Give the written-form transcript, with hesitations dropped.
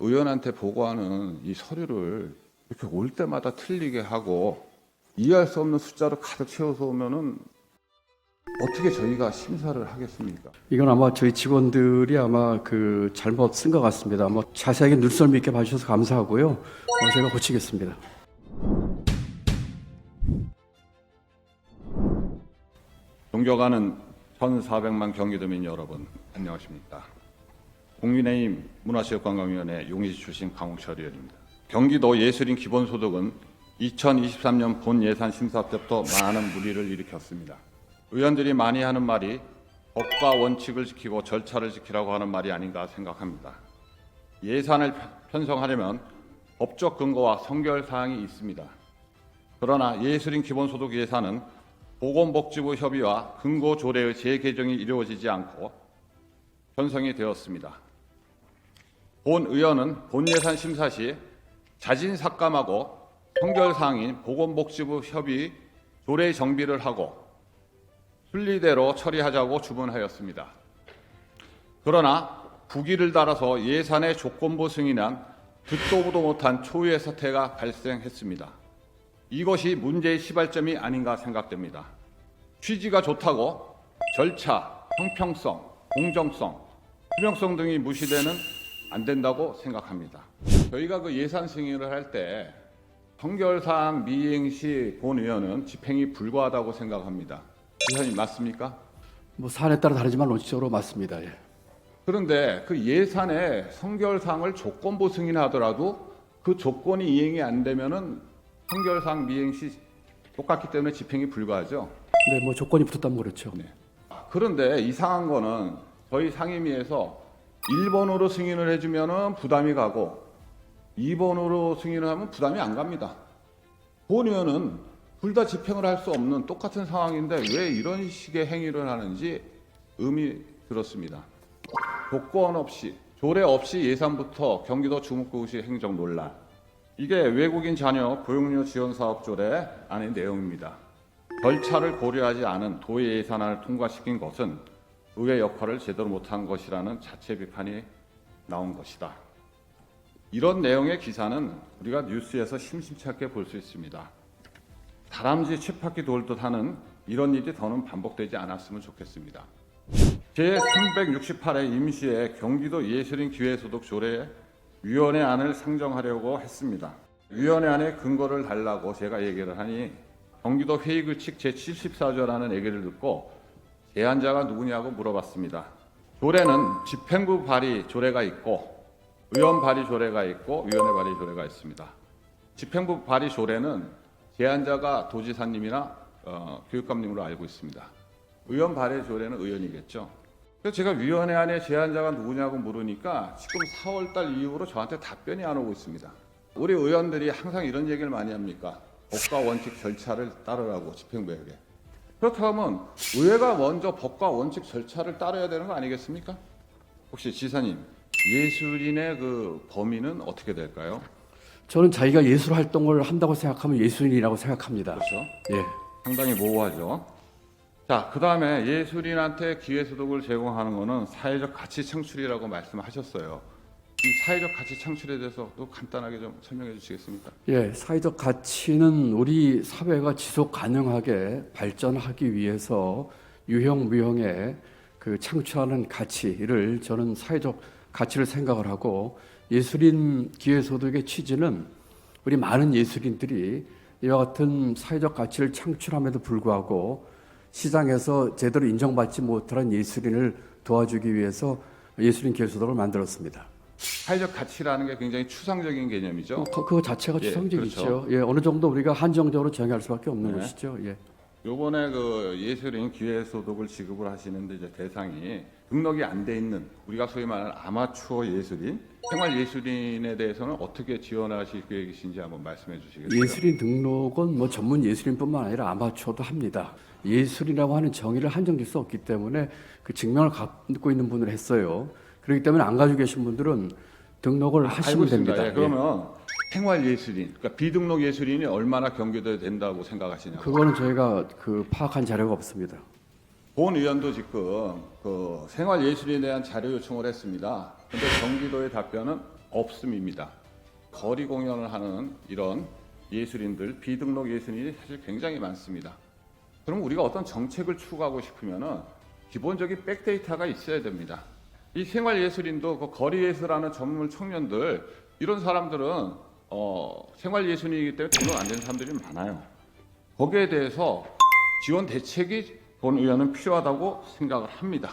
의원한테 보고하는 이 서류를 이렇게 올 때마다 틀리게 하고 이해할 수 없는 숫자로 가득 채워서 오면은 어떻게 저희가 심사를 하겠습니까? 이건 아마 저희 직원들이 아마 그 잘못 쓴 것 같습니다. 뭐 자세하게 눈썰미 있게 봐주셔서 감사하고요. 제가 고치겠습니다. 존경하는 1,400만 경기도민 여러분, 안녕하십니까? 국민의힘 문화체육관광위원회 용인시 출신 강홍철 의원입니다. 경기도 예술인 기본소득은 2023년 본 예산 심사 때부터 많은 물의를 일으켰습니다. 의원들이 많이 하는 말이 법과 원칙을 지키고 절차를 지키라고 하는 말이 아닌가 생각합니다. 예산을 편성하려면 법적 근거와 성결사항이 있습니다. 그러나 예술인 기본소득 예산은 보건복지부 협의와 근거 조례의 재개정이 이루어지지 않고 편성이 되었습니다. 본 의원은 본 예산 심사 시 자진 삭감하고 성결사항인 보건복지부 협의 조례 정비를 하고 순리대로 처리하자고 주문하였습니다. 그러나 부기를 달아서 예산의 조건부 승인한 듣도 보도 못한 초유의 사태가 발생했습니다. 이것이 문제의 시발점이 아닌가 생각됩니다. 취지가 좋다고 절차, 형평성, 공정성, 투명성 등이 무시되는 안 된다고 생각합니다. 저희가 그 예산 승인을 할 때 성결사항 미행 시 본 의원은 집행이 불가하다고 생각합니다. 이사님 맞습니까? 뭐 사안에 따라 다르지만 원칙적으로 맞습니다. 예. 그런데 그 예산에 성결사항을 조건부 승인하더라도 그 조건이 이행이 안 되면은 성결사항 미행 시 똑같기 때문에 집행이 불가하죠. 네, 뭐 조건이 붙었다면 그렇죠. 네. 그런데 이상한 거는 저희 상임위에서 1번으로 승인을 해주면은 부담이 가고 2번으로 승인을 하면 부담이 안 갑니다. 본 의원은 둘 다 집행을 할 수 없는 똑같은 상황인데 왜 이런 식의 행위를 하는지 의미 들었습니다. 조건 없이, 조례 없이 예산부터 경기도 주목구시 행정 논란. 이게 외국인 자녀 교육료 지원 사업 조례 안의 내용입니다. 절차를 고려하지 않은 도의 예산안을 통과시킨 것은 의회 역할을 제대로 못한 것이라는 자체 비판이 나온 것이다. 이런 내용의 기사는 우리가 뉴스에서 심심치 않게 볼 수 있습니다. 다람쥐 쳇바퀴 돌듯 하는 이런 일이 더는 반복되지 않았으면 좋겠습니다. 제368회 임시의 경기도 예술인 기회소득 조례 위원회 안을 상정하려고 했습니다. 위원회 안에 근거를 달라고 제가 얘기를 하니 경기도 회의규칙 제74조라는 얘기를 듣고 제안자가 누구냐고 물어봤습니다. 조례는 집행부 발의 조례가 있고 의원 발의 조례가 있고 위원회 발의 조례가 있습니다. 집행부 발의 조례는 제안자가 도지사님이나 교육감님으로 알고 있습니다. 의원 발의 조례는 의원이겠죠. 그래서 제가 위원회 안에 제안자가 누구냐고 물으니까 지금 4월달 이후로 저한테 답변이 안 오고 있습니다. 우리 의원들이 항상 이런 얘기를 많이 합니까? 법과 원칙 절차를 따르라고 집행부에게. 그렇다면 의회가 먼저 법과 원칙 절차를 따라야 되는 거 아니겠습니까? 혹시 지사님, 예술인의 그 범위는 어떻게 될까요? 저는 자기가 예술 활동을 한다고 생각하면 예술인이라고 생각합니다. 그렇죠. 예. 상당히 모호하죠. 자, 그 다음에 예술인한테 기회소득을 제공하는 것은 사회적 가치 창출이라고 말씀하셨어요. 이 사회적 가치 창출에 대해서도 간단하게 좀 설명해 주시겠습니까? 예, 사회적 가치는 우리 사회가 지속 가능하게 발전하기 위해서 유형 무형의 그 창출하는 가치를 저는 사회적 가치를 생각을 하고 예술인 기회소득의 취지는 우리 많은 예술인들이 이와 같은 사회적 가치를 창출함에도 불구하고 시장에서 제대로 인정받지 못한 예술인을 도와주기 위해서 예술인 기회소득을 만들었습니다. 사회적 가치라는 게 굉장히 추상적인 개념이죠. 그거 자체가 예, 추상적이죠. 그렇죠. 예, 어느 정도 우리가 한정적으로 정의할 수밖에 없는 네. 것이죠. 예. 요번에 그 예술인 기회소득을 지급을 하시는데 이제 대상이 등록이 안 돼 있는 우리가 소위 말하는 아마추어 예술인, 생활 예술인에 대해서는 어떻게 지원하실 계획이신지 한번 말씀해 주시겠어요? 예술인 등록은 뭐 전문 예술인뿐만 아니라 아마추어도 합니다. 예술이라고 하는 정의를 한정질 수 없기 때문에 그 증명을 갖고 있는 분을 했어요. 그렇기 때문에 안 가지고 계신 분들은 등록을 하시면 됩니다. 예, 그러면 생활 예술인, 그러니까 비등록 예술인이 얼마나 경기도에 된다고 생각하시냐고. 그거는 저희가 그 파악한 자료가 없습니다. 본 의원도 지금 그 생활 예술인에 대한 자료 요청을 했습니다. 근데 경기도의 답변은 없음입니다. 거리 공연을 하는 이런 예술인들, 비등록 예술인이 사실 굉장히 많습니다. 그럼 우리가 어떤 정책을 추구하고 싶으면은 기본적인 백데이터가 있어야 됩니다. 이 생활예술인도 그 거리예술하는 전문 청년들, 이런 사람들은 생활예술인이기 때문에 돈은 안 되는 사람들이 많아요. 거기에 대해서 지원 대책이 본 의원은 필요하다고 생각을 합니다.